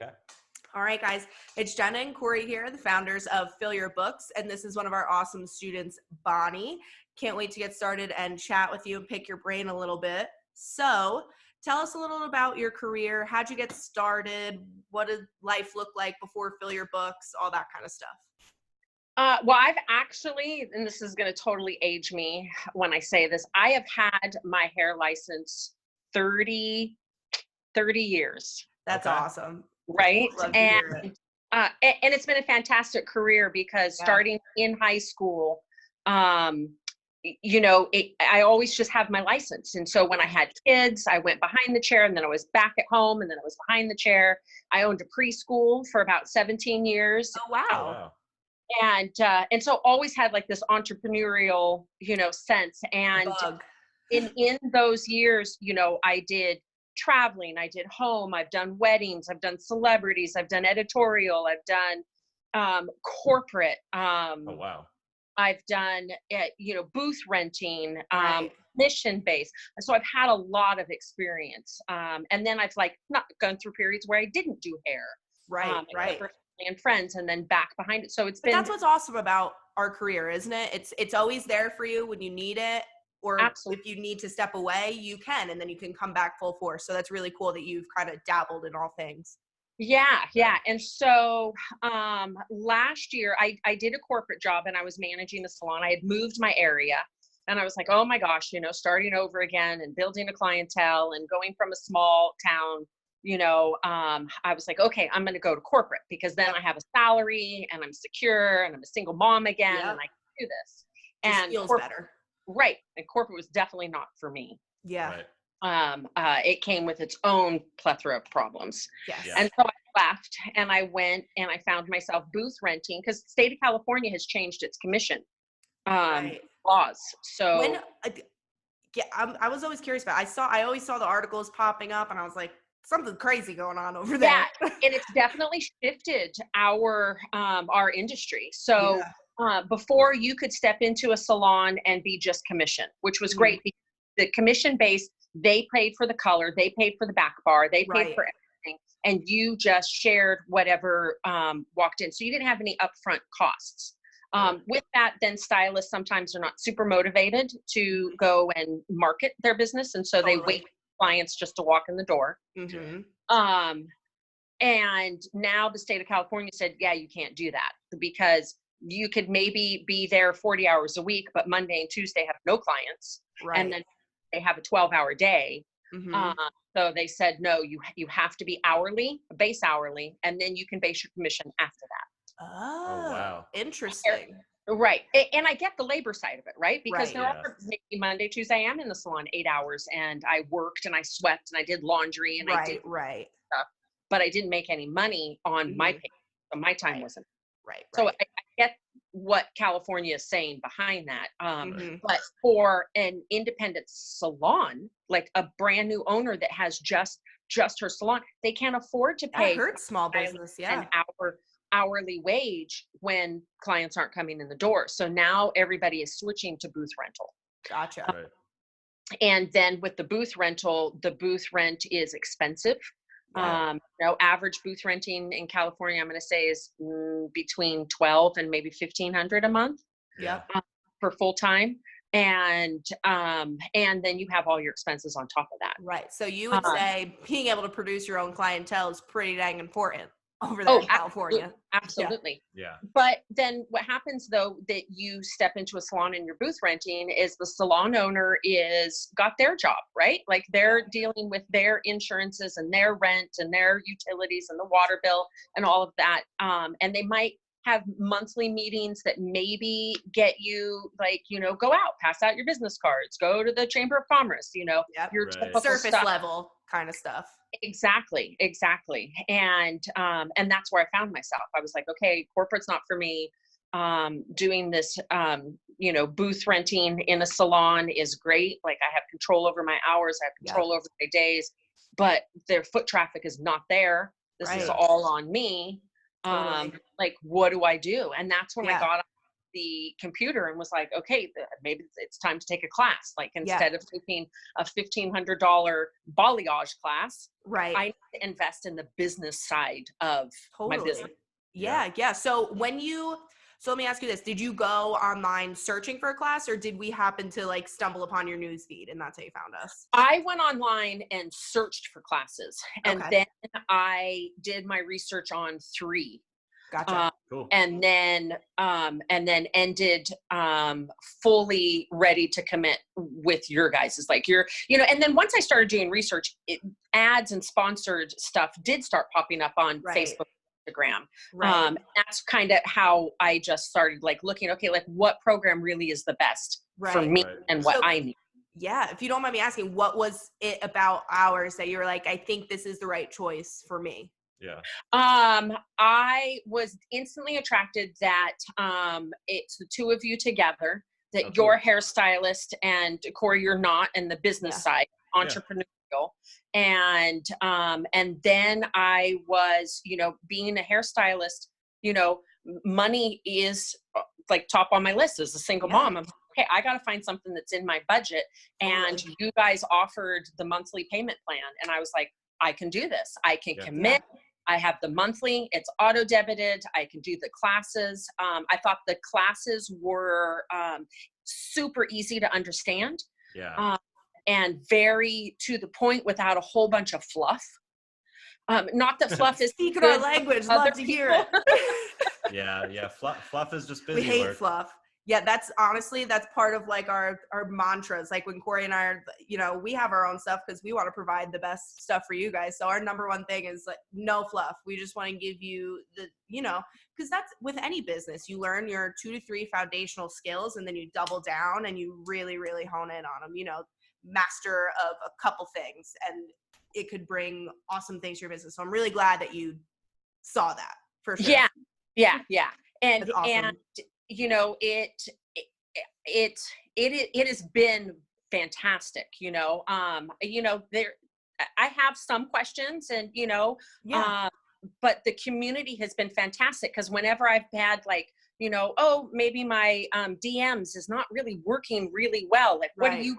Okay. All right, guys. It's Jenna and Corey here, the founders of Fill Your Books, and this is one of our awesome students, Bonnie. Can't wait to get started and chat with you and pick your brain a little bit. So tell us a little about your career. How'd you get started? What did life look like before Fill Your Books? All that kind of stuff. Well, I've actually, and this is going to totally age me when I say this, I have had my hair license 30 years, That's Okay. awesome. right? Love to hear it. And it's been a fantastic career because starting in high school, I always just have my license. And so when I had kids, I went behind the chair, and then I was back at home, and then I was behind the chair. I owned a preschool for about 17 years. Oh, wow. Oh, wow. And so always had like this entrepreneurial, sense. And Bug. in those years, I did traveling, I did home, I've done weddings, I've done celebrities, I've done editorial, I've done corporate, Oh, wow. I've done booth renting, Right. mission based. So I've had a lot of experience. And then I've not gone through periods where I didn't do hair. Right. Right. For family and friends, and then back behind it. So But that's what's awesome about our career, isn't it? It's always there for you when you need it, or Absolutely. if you need to step away, you can, and then you can come back full force. So that's really cool that you've kind of dabbled in all things. Yeah. And so last year I did a corporate job, and I was managing a salon. I had moved my area, and I was like, oh my gosh, starting over again and building a clientele and going from a small town, I was like, okay, I'm going to go to corporate, because then I have a salary and I'm secure and I'm a single mom again, and I can do this. Just And feels better. Right. And corporate was definitely not for me. Yeah. Right. It came with its own plethora of problems. Yes. Yeah. And so I left, and I went and I found myself booth renting, because the state of California has changed its commission laws. So I was always curious about it. I always saw the articles popping up, and I was like, something crazy going on over there. yeah, and it's definitely shifted our industry. So before, you could step into a salon and be just commission, which was great, because the commission base, they paid for the color, they paid for the back bar, they paid for everything, and you just shared whatever walked in. So you didn't have any upfront costs. With that, then stylists sometimes are not super motivated to go and market their business, and so they wait for clients just to walk in the door. Mm-hmm. And now the state of California said, yeah, you can't do that, because you could maybe be there 40 hours a week, but Monday and Tuesday have no clients. Right. And then they have a 12-hour day. Mm-hmm. So they said, no, you have to be hourly, base hourly, and then you can base your commission after that. Oh, wow. Interesting. Right. And I get the labor side of it, right? Because there Yes. are maybe Monday, Tuesday, I am in the salon 8 hours, and I worked and I swept and I did laundry and I did stuff, but I didn't make any money on my pay. So my time wasn't. Right. So I get what California is saying behind that. Mm-hmm. But for an independent salon, like a brand new owner that has just her salon, they can't afford to pay. I heard small business, an hourly wage when clients aren't coming in the door. So now everybody is switching to booth rental. Gotcha. Right. And then with the booth rental, the booth rent is expensive. Yeah. Average booth renting in California, I'm going to say, is between 12 and maybe 1,500 a month. Yep. For full time. And then you have all your expenses on top of that. Right. So you would say being able to produce your own clientele is pretty dang important over there in California. Absolutely. Yeah. But then what happens, though, that you step into a salon and you're booth renting, is the salon owner got their job, right? Like they're dealing with their insurances and their rent and their utilities and the water bill and all of that. And they might have monthly meetings that maybe get you go out, pass out your business cards, go to the Chamber of Commerce, your typical surface stuff. level kind of stuff. Exactly. And that's where I found myself. I was like, okay, corporate's not for me. Doing this, booth renting in a salon is great. Like I have control over my hours. I have control over my days, but their foot traffic is not there. This is all on me. Totally. Like, what do I do? And that's when I got the computer and was like, okay, maybe it's time to take a class. Like instead of taking a $1,500 balayage class, right. I need to invest in the business side of my business. Yeah. So so let me ask you this. Did you go online searching for a class, or did we happen to like stumble upon your news feed and that's how you found us? I went online and searched for classes, and Okay. then I did my research on 3. Gotcha. Cool. And then ended fully ready to commit with your guys. It's like and then once I started doing research, ads and sponsored stuff did start popping up on Facebook, Instagram. Right. That's kind of how I just started like looking, okay, like what program really is the best for me and what I need. Yeah. If you don't mind me asking, what was it about ours that you were like, I think this is the right choice for me? Yeah. I was instantly attracted that it's the 2 of you together, that you're a hairstylist and Corey, you're not, in the business side, entrepreneurial. And then I was, being a hairstylist, money is like top on my list as a single mom. I'm like, okay, I got to find something that's in my budget. And you guys offered the monthly payment plan. And I was like, I can do this. I can commit. I have the monthly, it's auto debited. I can do the classes. I thought the classes were super easy to understand. And very to the point without a whole bunch of fluff. Not that fluff is speaking our language, love to hear it. Yeah. Fluff is just busy We hate work. fluff. Yeah, that's part of like our mantras. Like when Corey and I are, we have our own stuff because we want to provide the best stuff for you guys. So our number one thing is like no fluff. We just want to give you because that's with any business. You learn your 2 to 3 foundational skills and then you double down and you really, really hone in on them, master of a couple things, and it could bring awesome things to your business. So I'm really glad that you saw that for sure. Yeah. And, that's awesome. It has been fantastic, there, I have some questions and, but the community has been fantastic because whenever I've had like, maybe my DMs is not really working really well. Like, what do you,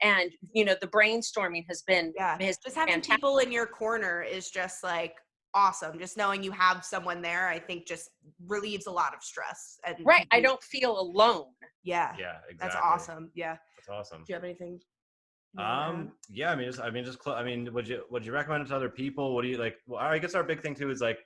and, the brainstorming has been, just having fantastic. people in your corner is just like awesome. Just knowing you have someone there, I think just relieves a lot of stress. And I don't feel alone. Yeah, exactly. That's awesome. Yeah, that's awesome. Do you have anything? Would you recommend it to other people? What do you like? Well, I guess our big thing too is like,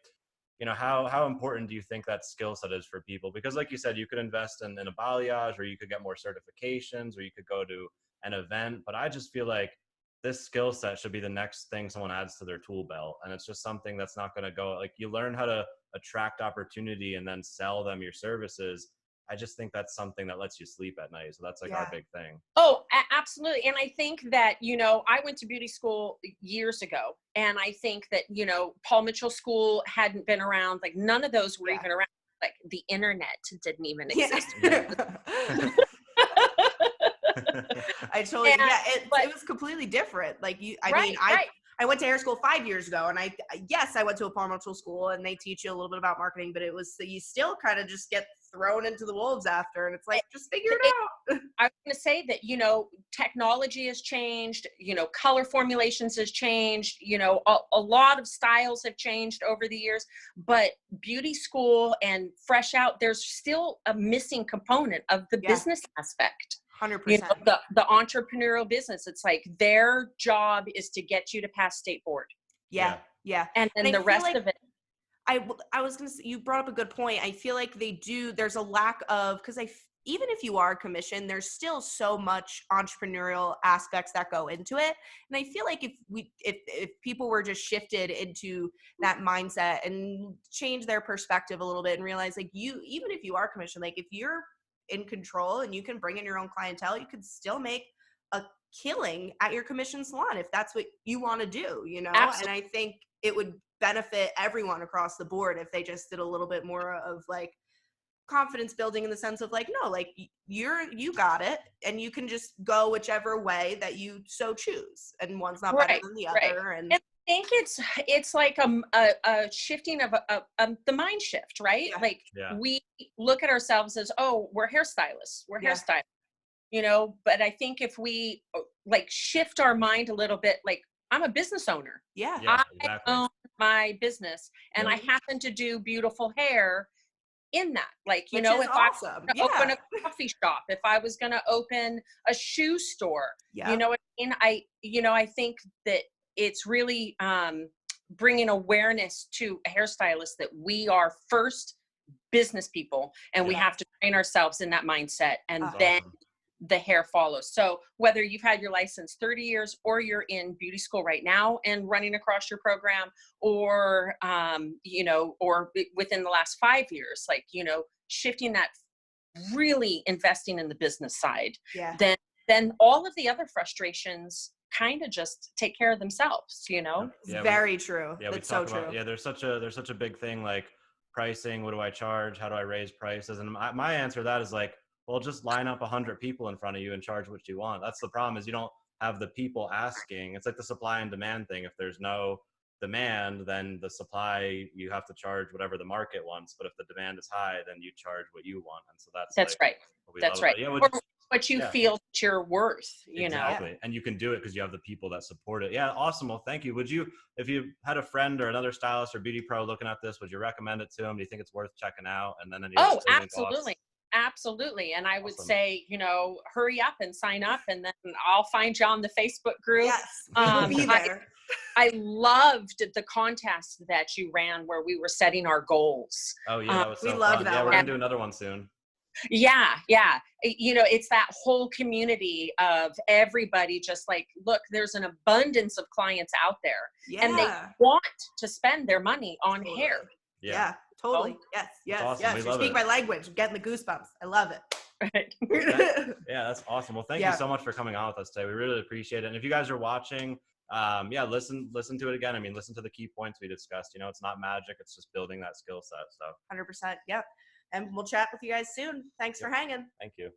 how important do you think that skill set is for people? Because like you said, you could invest in a balayage, or you could get more certifications, or you could go to an event. But I just feel like this skill set should be the next thing someone adds to their tool belt. And it's just something that's not going to go, like, you learn how to attract opportunity and then sell them your services. I just think that's something that lets you sleep at night. So that's like our big thing. Oh, absolutely. And I think that, I went to beauty school years ago, and I think that, Paul Mitchell School hadn't been around. Like none of those were even around. Like the internet didn't even exist. I totally, it was completely different. Like I went to hair school 5 years ago, and I went to a Paul Mitchell school, and they teach you a little bit about marketing, but it was, you still kind of just get thrown into the wolves after, and it's like, just figure it out. I was going to say that, technology has changed, color formulations has changed, a lot of styles have changed over the years, but beauty school and fresh out, there's still a missing component of the business aspect. 100%. The entrepreneurial business, it's like their job is to get you to pass state board. Yeah. And then the rest of it. I was going to say, you brought up a good point. I feel like there's a lack of, because even if you are commissioned, there's still so much entrepreneurial aspects that go into it. And I feel like if people were just shifted into that mindset and change their perspective a little bit and realize, like, even if you are commissioned, like if you're in control and you can bring in your own clientele, you could still make a killing at your commission salon if that's what you want to do, Absolutely. And I think it would benefit everyone across the board if they just did a little bit more of like confidence building, in the sense of like, no, like you got it, and you can just go whichever way that you so choose, and one's not better than the other. And think it's like a shifting of the mind shift, right? Yeah. Like Yeah. we look at ourselves as, oh, we're hairstylists, Yeah. but I think if we like shift our mind a little bit, like I'm a business owner. Yeah. Yeah, I exactly. own my business and Yep. I happen to do beautiful hair in that. Like, Which is if I awesome. was gonna open Yeah. a coffee shop, if I was going to open a shoe store, Yeah. you know what I mean? I think that it's really bringing awareness to a hairstylist that we are first business people and we Yeah. have to train ourselves in that mindset, and That's then awesome. the hair follows. So whether you've had your license 30 years or you're in beauty school right now and running across your program, or within the last 5 years, like, shifting that, really investing in the business side, Yeah. then all of the other frustrations kind of just take care of themselves. It's Yeah, very true. Yeah, we That's so talk about, true. yeah, there's such a big thing like pricing. What do I charge? How do I raise prices? And my answer to that is like, well, just line up 100 people in front of you and charge what you want. That's the problem, is you don't have the people asking. It's like the supply and demand thing. If there's no demand, then the supply, you have to charge whatever the market wants. But if the demand is high, then you charge what you want. And so that's That's like right. what we That's love right. about it. Yeah, Or what you yeah. feel that you're worth, Exactly. And you can do it because you have the people that support it. Yeah, awesome. Well, thank you. Would you, if you had a friend or another stylist or beauty pro looking at this, would you recommend it to them? Do you think it's worth checking out? And then any other Oh, closing absolutely. thoughts? Absolutely. And I would Awesome. say, hurry up and sign up, and then I'll find you on the Facebook group. Yes. We will be there. I loved the contest that you ran where we were setting our goals. Oh yeah, that was we so loved fun. that Yeah, we're one. gonna do another one soon. Yeah. It's that whole community of everybody just like, look, there's an abundance of clients out there, Yeah. and they want to spend their money on Totally. hair. Yeah. Totally. Yes. Yes. awesome. Yes. We You're love speaking it. my language. I'm getting the goosebumps. I love it. Right. Yeah, that's awesome. Well, thank Yeah. you so much for coming on with us today. We really appreciate it. And if you guys are watching, listen to it again. I mean, listen to the key points we discussed. It's not magic. It's just building that skill set. So 100%. Yep. And we'll chat with you guys soon. Thanks for hanging. thank you.